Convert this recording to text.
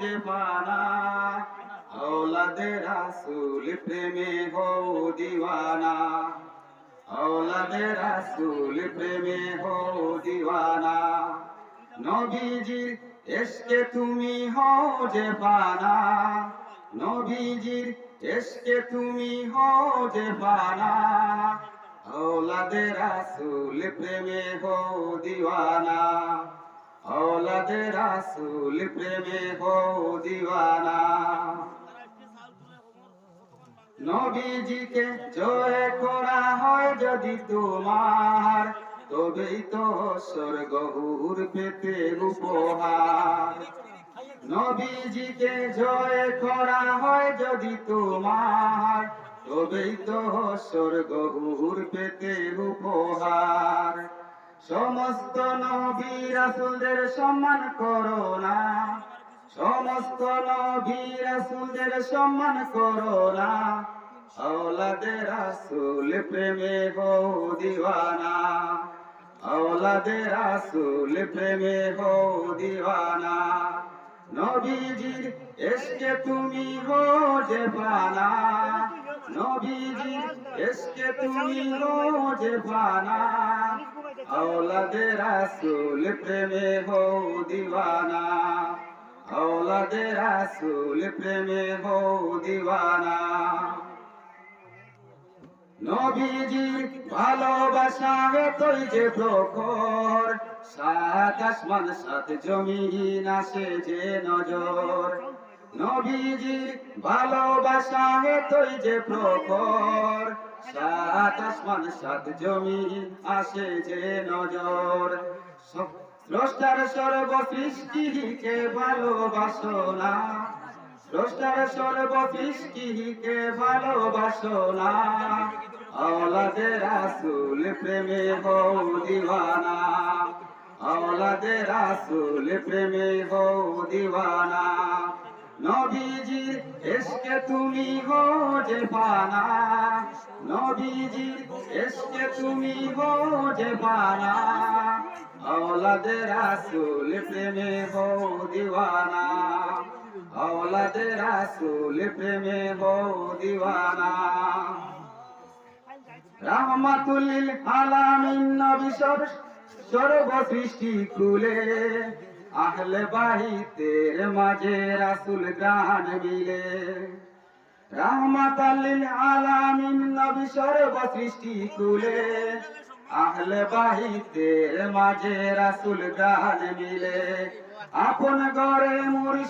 যে পানা, औलादे রাসূল প্রেমে হও দিওয়ানা, औलादे রাসূল প্রেমে হও দিওয়ানা। নবীজির ইশকে তুমি হও যে পানা, নবীজির ইশকে তুমি হও যে পানা, औलादे রাসূল প্রেমে হও দিওয়ানা, औलादे রাসূল প্রেমে হও দিওয়ানা। নবীজিকে জয় করা হয় যদি তোমার, তবেই তো স্বর্গহুর পেতে উপহার। নবীজিকে জয় করা হয় যদি তোমার, তবেই তো স্বর্গহুর পেতে উপহার। সমস্ত নবী রাসূলদের সম্মান করো না, সমস্ত নবী রাসূলদের সম্মান করো না, औलादे রাসূল প্রেমে হও দিওয়ানা, औलादे রাসূল প্রেমে হও দিওয়ানা। নবীজির ইশকে তুমি হও যে পানা, নবীজির ইশকে তুমি হও যে পানা, औलादे রাসূল প্রেমে হও দিওয়ানা, औलादे রাসূল প্রেমে হও দিওয়ানা। নবীজির ভালোবাসা এতই যে প্রখর, সাত আসমান সাত জমিন আসে যে নজর। নবীজির ভালোবাসা এতই যে প্রখর, সাত আসমান সাত জমিন আসে যে নজর। স্রষ্টার সর্বসৃষ্টিকে ভালোবাসো না, স্রষ্টার সর্বসৃষ্টিকে ভালোবাসো না, औलादे রাসূল প্রেমে হও দিওয়ানা, औलादे রাসূল প্রেমে হও দিওয়ানা। নবীজির ইশকে তুমি হও যে পানা, নবীজির ইশকে তুমি হও যে পানা, औलादे রাসূল প্রেমে হও দিওয়ানা, औलादे রাসূল প্রেমে হও দিওয়ানা। রাহমাতুল লিল আলামিন নবী সর্বসৃষ্টি কুলে, আহলে বাইতের মাঝে রাসূল গান মিলে। রাহমাতুল লিল আলামিন নবী সর্বসৃষ্টি কুলে, আহলে বাইতের মাঝে রাসূল গান মিলে। আপন ঘরে মুর্শিদ